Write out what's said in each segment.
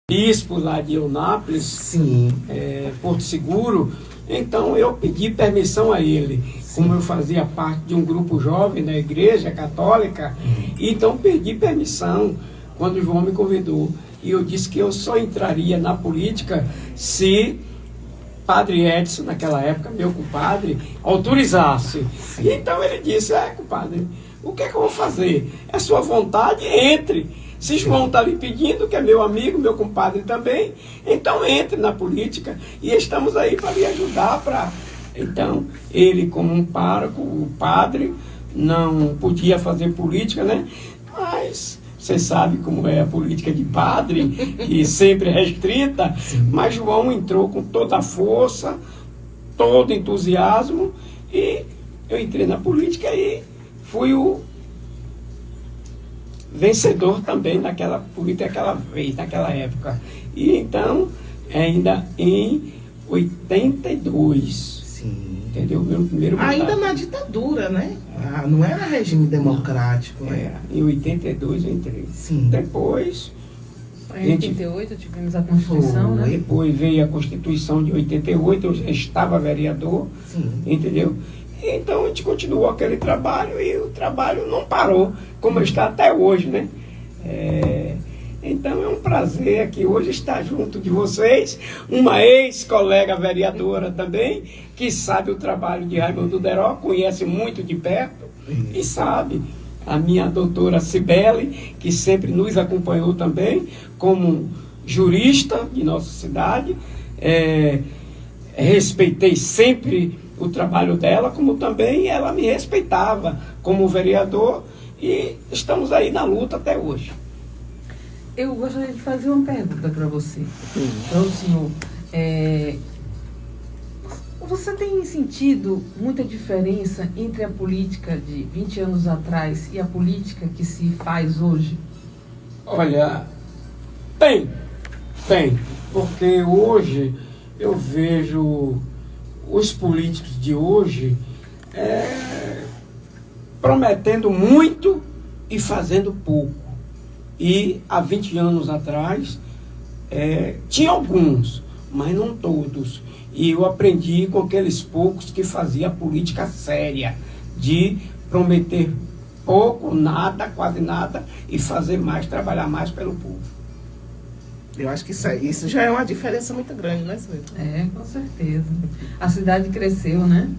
bispo lá de Eunápolis, Sim. Porto Seguro. Então eu pedi permissão a ele, como eu fazia parte de um grupo jovem da igreja católica, então pedi permissão quando o João me convidou. E eu disse que eu só entraria na política se Padre Edson, naquela época, meu compadre, autorizasse. E então ele disse, compadre, o que é que eu vou fazer? É sua vontade, entre. Se João está lhe pedindo, que é meu amigo, meu compadre também, então entre na política e estamos aí para lhe ajudar. Então, ele como um pároco, o padre, não podia fazer política, né? Mas você sabe como é a política de padre, que sempre é restrita, mas João entrou com toda a força, todo entusiasmo, e eu entrei na política e fui o vencedor também naquela política, naquela época. E então, ainda em 82, Sim. entendeu? Meu primeiro mandato. Ainda na ditadura, né? Não era regime democrático, né? Em 82 eu entrei. Sim. Depois... Em 88 tivemos a Constituição, né? Depois veio a Constituição de 88, eu já estava vereador, Sim. entendeu? Então a gente continuou aquele trabalho e o trabalho não parou, como está até hoje, né? Então é um prazer aqui hoje estar junto de vocês, uma ex-colega vereadora também, que sabe o trabalho de Raimundo Deró, conhece muito de perto e sabe. A minha doutora Cibele, que sempre nos acompanhou também, como jurista de nossa cidade, respeitei sempre o trabalho dela, como também ela me respeitava como vereador, e estamos aí na luta até hoje. Eu gostaria de fazer uma pergunta para você, para o senhor. Você tem sentido muita diferença entre a política de 20 anos atrás e a política que se faz hoje? Olha, tem, porque hoje eu vejo os políticos de hoje prometendo muito e fazendo pouco. E há 20 anos atrás tinha alguns, mas não todos. E eu aprendi com aqueles poucos que faziam política séria, de prometer pouco, nada, quase nada, e fazer mais, trabalhar mais pelo povo. Eu acho que isso já é uma diferença muito grande, né, senhor? Com certeza. A cidade cresceu, né?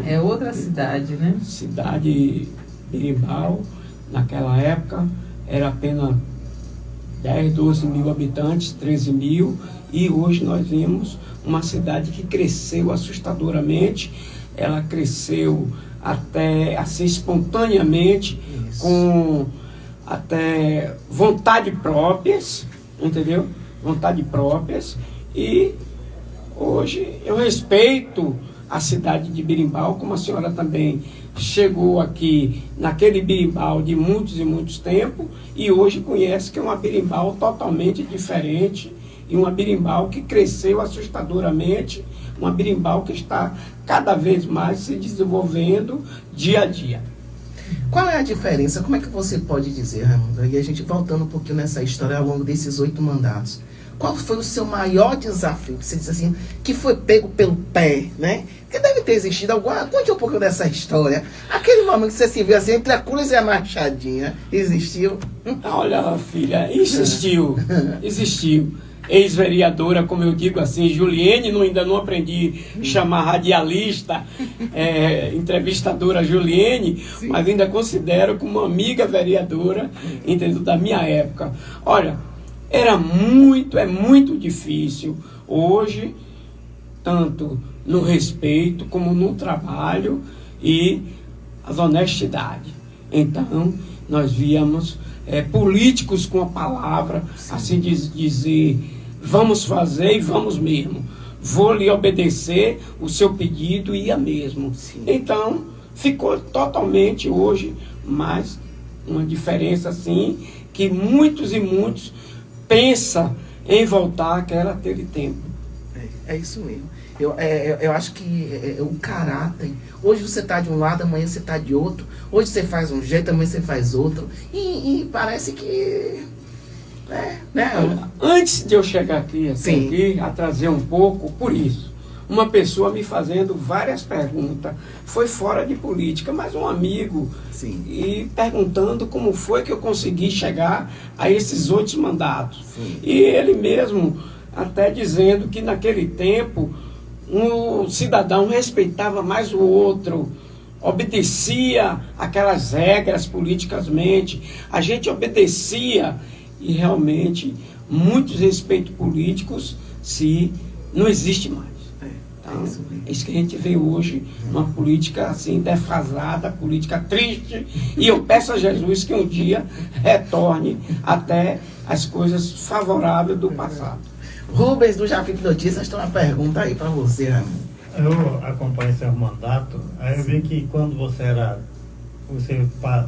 É outra cidade, né? Cidade Birimbau, naquela época, era apenas 10, 12 mil habitantes, 13 mil, e hoje nós vemos uma cidade que cresceu assustadoramente. Ela cresceu até assim espontaneamente, com até vontade próprias, entendeu? Vontade próprias. E hoje eu respeito a cidade de Birimbau, como a senhora também chegou aqui naquele Birimbau de muitos e muitos tempos, e hoje conhece que é uma Birimbau totalmente diferente, e uma Birimbau que cresceu assustadoramente, uma Birimbau que está cada vez mais se desenvolvendo dia a dia. Qual é a diferença? Como é que você pode dizer, Raimundo? E a gente voltando um pouquinho nessa história ao longo desses 8 mandatos. Qual foi o seu maior desafio? Você disse assim, que foi pego pelo pé, né? Que deve ter existido alguma... Conte um pouco dessa história. Aquele momento que você se viu assim, entre a cruz e a machadinha, existiu? Olha, filha, existiu. Ex-vereadora, como eu digo assim, Juliene, ainda não aprendi a chamar radialista, entrevistadora Juliene, mas ainda considero como uma amiga vereadora, entendeu, da minha época. Olha, é muito difícil hoje, tanto no respeito como no trabalho e as honestidades. Então, nós víamos políticos com a palavra, assim dizer, vamos fazer e vamos mesmo. Vou lhe obedecer o seu pedido e ia mesmo. Sim. Então, ficou totalmente hoje mais uma diferença assim, que muitos e muitos pensam em voltar àquele tempo. É isso mesmo. Eu acho que o caráter... Hoje você está de um lado, amanhã você está de outro. Hoje você faz um jeito, amanhã você faz outro. E parece que Antes de eu chegar aqui, Sim. aqui, atrasei um pouco, por isso. Uma pessoa me fazendo várias perguntas, foi fora de política, mas um amigo, Sim. e perguntando como foi que eu consegui chegar a esses 8 mandatos. Sim. E ele mesmo até dizendo que naquele tempo um cidadão respeitava mais o outro, obedecia aquelas regras politicamente, a gente obedecia e realmente muitos respeitos políticos se não existe mais. Então, é isso que a gente vê hoje, uma política assim defasada, política triste, e eu peço a Jesus que um dia retorne até as coisas favoráveis do passado. Rubens do Japipe Notícias tem uma pergunta aí para você, Raimundo. Eu acompanho seu mandato, aí eu vi que quando você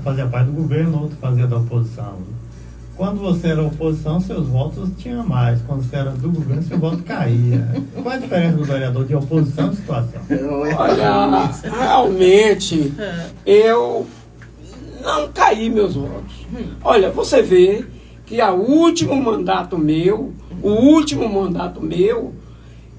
fazia parte do governo, outro fazia da oposição. Quando você era oposição, seus votos tinham mais. Quando você era do governo, seu voto caía. Qual é a diferença do vereador de oposição e situação? Olha, realmente, eu não caí meus votos. Olha, você vê que o último mandato meu,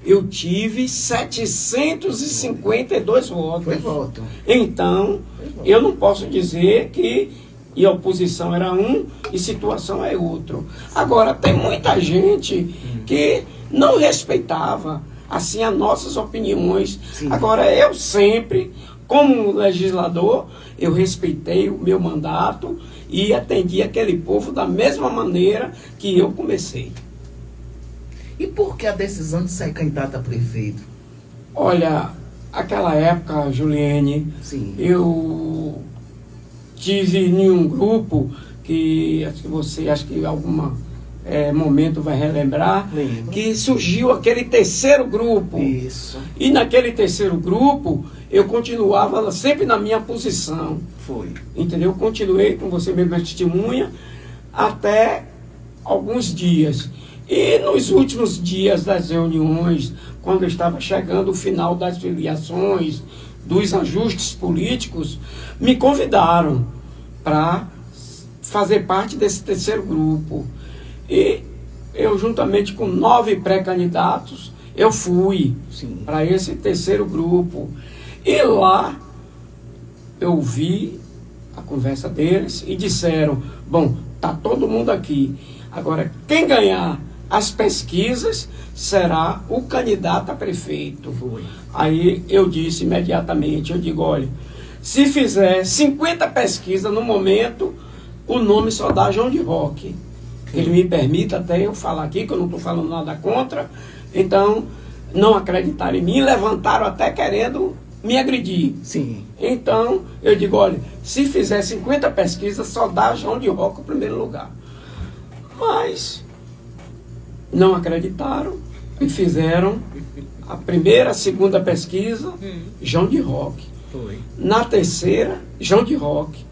eu tive 752 votos. Foi voto. Então, eu não posso dizer que e a oposição era um e situação é outro. Agora, tem muita gente que não respeitava assim as nossas opiniões. Sim. Agora, eu sempre, como legislador, eu respeitei o meu mandato e atendi aquele povo da mesma maneira que eu comecei. E por que a decisão de ser candidato a prefeito? Olha, aquela época, Juliane, Sim. eu tive em um grupo que acho que você, acho que em algum momento vai relembrar, Lembro. que surgiu aquele terceiro grupo. Isso. E naquele terceiro grupo, eu continuava sempre na minha posição. Foi. Entendeu? Continuei, com você mesmo testemunha, até alguns dias. E nos últimos dias das reuniões, quando estava chegando o final das filiações, dos ajustes políticos, me convidaram para fazer parte desse terceiro grupo. E eu, juntamente com 9 pré-candidatos, eu fui para esse terceiro grupo. E lá eu vi a conversa deles e disseram, bom, tá todo mundo aqui. Agora, quem ganhar as pesquisas será o candidato a prefeito. Foi. Aí eu disse imediatamente, eu digo, olha, se fizer 50 pesquisas no momento, o nome só dá João de Roque. Ele me permite até eu falar aqui, que eu não estou falando nada contra. Então, não acreditaram em mim, levantaram até querendo me agredir. Sim. Então, eu digo, olha, se fizer 50 pesquisas, só dá João de Roque o primeiro lugar. Mas não acreditaram e fizeram a primeira, a segunda pesquisa, João de Roque. Foi. Na terceira, João de Roque.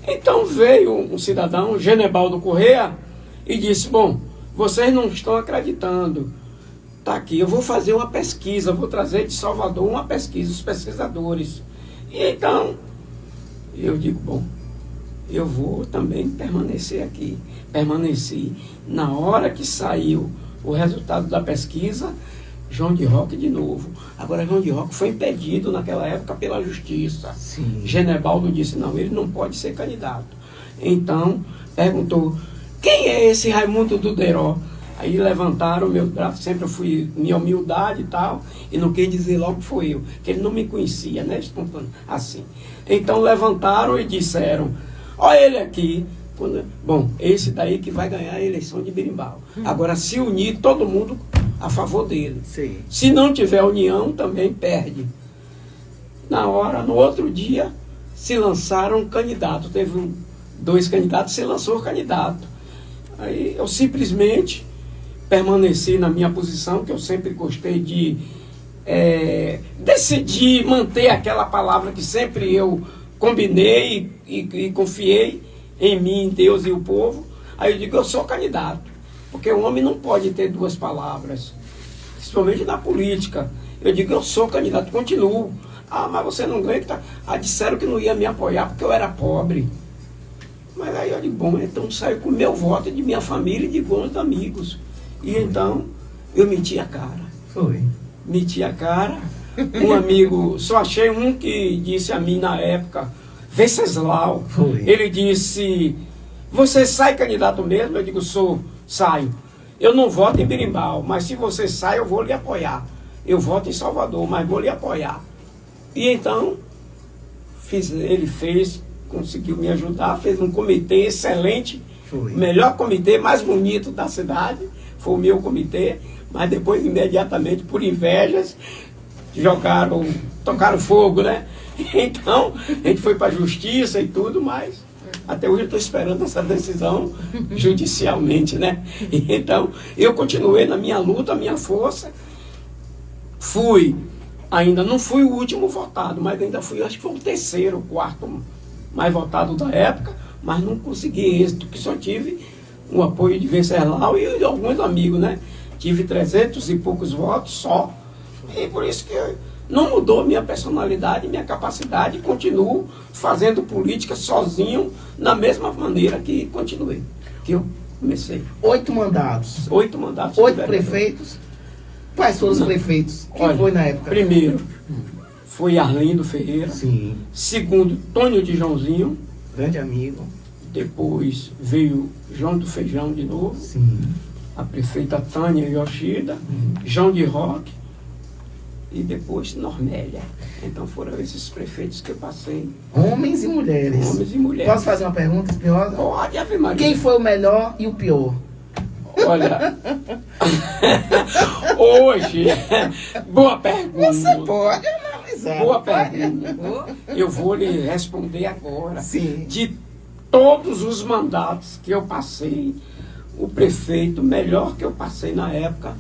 Então veio um cidadão, Genebaldo Corrêa, e disse, bom, vocês não estão acreditando. Está aqui, eu vou fazer uma pesquisa, vou trazer de Salvador uma pesquisa, os pesquisadores. E então, eu digo, bom, eu vou também permanecer aqui. Permaneci. Na hora que saiu o resultado da pesquisa, João de Roque de novo. Agora, João de Roque foi impedido naquela época pela justiça. Sim. Genebaldo disse, não, ele não pode ser candidato. Então, perguntou, quem é esse Raimundo Duderó? Aí levantaram o meu braço, sempre eu fui minha humildade e tal, e não quis dizer logo que foi eu, que ele não me conhecia, né, espontâneo, assim. Então levantaram e disseram, olha ele aqui, bom, esse daí que vai ganhar a eleição de Berimbau. Agora, se unir todo mundo a favor dele. Sim. Se não tiver união, também perde. Na hora, no outro dia, se lançaram um candidato, teve 2 candidatos, se lançou o candidato. Aí eu simplesmente permaneci na minha posição, que eu sempre gostei de decidir manter aquela palavra que sempre eu combinei e confiei em mim, em Deus e o povo. Aí eu digo, eu sou candidato, porque o homem não pode ter 2 palavras, principalmente na política. Eu digo, eu sou candidato, continuo. Ah, mas você não ganha, que tá... Ah, disseram que não ia me apoiar porque eu era pobre. Mas aí eu digo, bom, então saiu com o meu voto de minha família e de bons amigos. E então eu meti a cara. Foi. Meti a cara. Um amigo, só achei um que disse a mim na época, Venceslau. Foi. Ele disse, você sai candidato mesmo? Eu digo, saio. Eu não voto em Berimbau, mas se você sai, eu vou lhe apoiar. Eu voto em Salvador, mas vou lhe apoiar. E então, ele fez, conseguiu me ajudar, fez um comitê excelente, Foi. o melhor comitê, mais bonito da cidade, foi o meu comitê, mas depois, imediatamente, por invejas, tocaram fogo, né? Então, a gente foi para a justiça e tudo, mas até hoje eu estou esperando essa decisão judicialmente, né? Então, eu continuei na minha luta, minha força, ainda não fui o último votado, mas ainda fui, acho que foi o terceiro, quarto mais votado da época, mas não consegui êxito, que só tive o apoio de Venceslau e de alguns amigos, né? Tive 300 e poucos votos só, e por isso que não mudou minha personalidade, minha capacidade, continuo fazendo política sozinho, na mesma maneira que continuei, que eu comecei. 8 mandatos. 8 mandatos. 8 prefeitos. Quais foram os prefeitos? Quem Olha, foi na época? Primeiro, foi Arlindo Ferreira. Sim. Segundo, Tônio de Joãozinho. Grande amigo. Depois veio João do Feijão de novo. Sim. A prefeita Tânia Yoshida. João de Roque. E depois Normélia. Então foram esses prefeitos que eu passei. Homens e mulheres. Homens e mulheres. Posso fazer uma pergunta, Espinosa? Pode, Ave Maria. Quem foi o melhor e o pior? Olha, hoje, boa pergunta. Você pode analisar. Boa pode? pergunta. Eu vou lhe responder agora. Sim. De todos os mandatos que eu passei, o prefeito melhor que eu passei na época,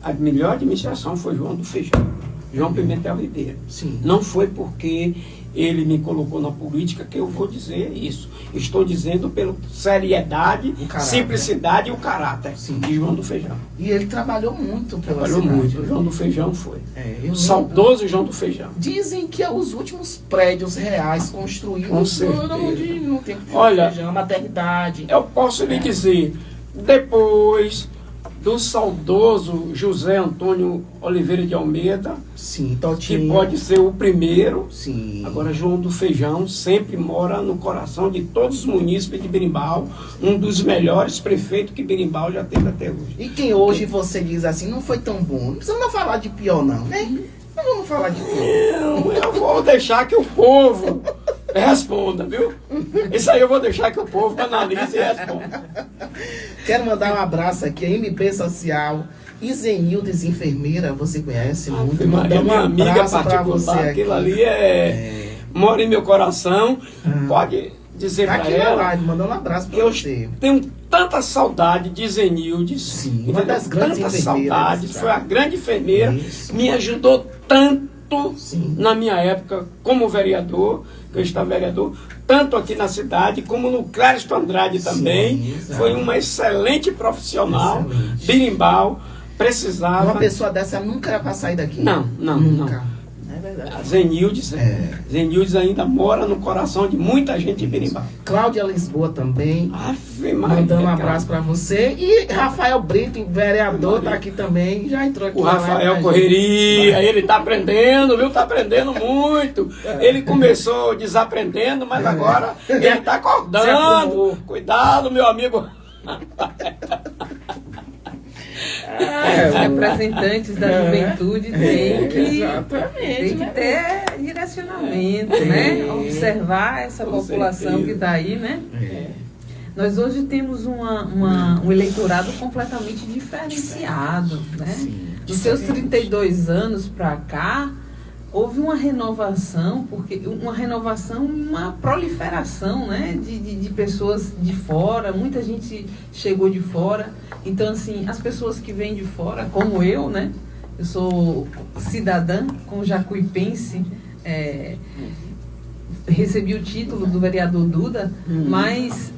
a melhor administração foi João do Feijão, João Pimentel Ribeiro. Sim. Não foi porque ele me colocou na política que eu vou dizer isso. Estou dizendo pela seriedade, simplicidade e o caráter de João do Feijão. E ele trabalhou muito pela Trabalhou cidade. muito. O João do Feijão foi. Eu Saudoso João do Feijão. Dizem que é os últimos prédios reais construídos Com certeza. no tempo de Olha, Feijão, maternidade. Eu posso lhe dizer, depois do saudoso José Antônio Oliveira de Almeida, Sim, que Totinho. pode ser o primeiro. Sim. Agora, João do Feijão sempre mora no coração de todos os munícipes de Berimbau, um dos melhores prefeitos que Berimbau já teve até hoje. E quem hoje você diz assim, não foi tão bom. Não precisamos falar de pior, não, né? Não vamos falar de pior. Não, eu vou deixar que o povo responda, viu? Isso aí eu vou deixar que o povo analise e responda. Quero mandar um abraço aqui, a MP Social, Izenildes Enfermeira, você conhece muito. Maria, minha amiga pra você particular, aqui. aquilo ali mora em meu coração. Pode dizer Tá pra aqui na ela live, mandando um abraço pra eu você. tenho tanta saudade de Zenildes. Sim, uma das grandes tantas enfermeiras saudades. desse Foi a estado. grande enfermeira. Isso. Me ajudou tanto Sim. na minha época como vereador, que eu estava vereador, tanto aqui na cidade como no Clériston Andrade também. Sim, exato. Foi uma excelente profissional. Excelente. Berimbau precisava. Uma pessoa dessa nunca era pra sair daqui. Não. Nunca. É verdade. A Zenildes, Zenildes ainda mora no coração de muita gente de Berimbau. Cláudia Lisboa também. Ave Maria, Mandando um cara. abraço pra você. E Rafael Brito, vereador, tá aqui também. Já entrou aqui. O na live Rafael com a Correria, gente. ele tá aprendendo, viu? Tá aprendendo muito. Ele começou desaprendendo, mas agora ele tá Se acordando. acomodou. Cuidado, meu amigo. Os representantes da juventude têm que Exatamente. ter direcionamento, né? Observar essa Com população certeza. que está aí, né? Nós hoje temos um eleitorado completamente diferenciado, né? Dos seus 32 anos para cá, houve uma renovação, uma proliferação, né, de pessoas de fora, muita gente chegou de fora. Então, assim, as pessoas que vêm de fora, como eu, né, eu sou cidadã com jacuipense, recebi o título do vereador Duda, mas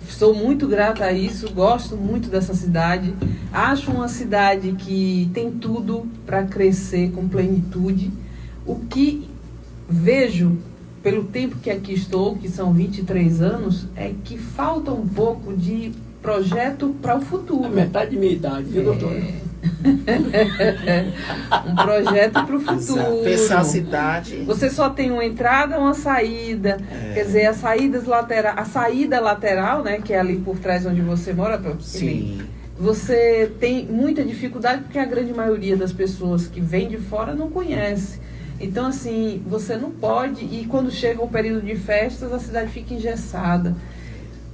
sou muito grata a isso, gosto muito dessa cidade, acho uma cidade que tem tudo para crescer com plenitude. O que vejo pelo tempo que aqui estou, que são 23 anos, é que falta um pouco de projeto para o futuro. É metade de minha idade, viu, doutora? Um projeto para o futuro. Exato. Pensar a cidade. Você só tem uma entrada, uma saída. Quer dizer, a saída lateral, né, que é ali por trás onde você mora, Sim. você tem muita dificuldade porque a grande maioria das pessoas que vem de fora não conhece. Então, assim, você não pode, e quando chega o período de festas, a cidade fica engessada.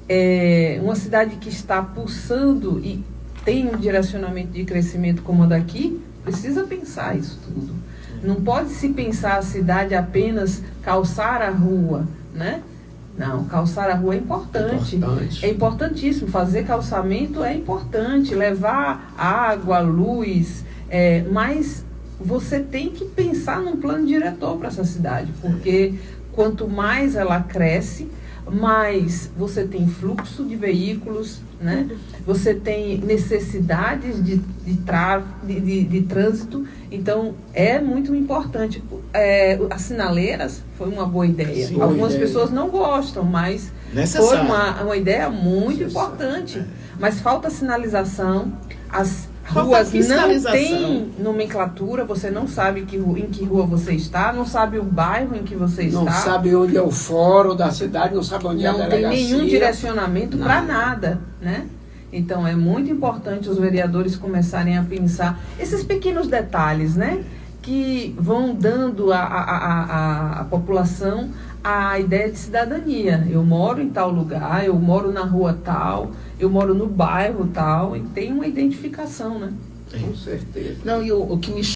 É uma cidade que está pulsando e tem um direcionamento de crescimento como a daqui, precisa pensar isso tudo. Não pode se pensar a cidade apenas calçar a rua, né? Não, calçar a rua é importante. É importantíssimo. Fazer calçamento é importante. Levar água, luz, mas você tem que pensar num plano diretor para essa cidade, porque quanto mais ela cresce, mais você tem fluxo de veículos, né? Você tem necessidades de trânsito, então é muito importante. As sinaleiras foi uma boa ideia. Sim, algumas pessoas não gostam, mas foi uma ideia muito importante. Mas falta sinalização, as ruas não têm nomenclatura, você não sabe em que rua você está, não sabe o bairro em que você está. Não sabe onde é o fórum da cidade, não sabe onde é a delegacia. Não tem nenhum direcionamento para nada, né? Então é muito importante os vereadores começarem a pensar esses pequenos detalhes, né? Que vão dando à população a ideia de cidadania. Eu moro em tal lugar, eu moro na rua tal, eu moro no bairro tal, e tem uma identificação, né? Com certeza. Não, e o que me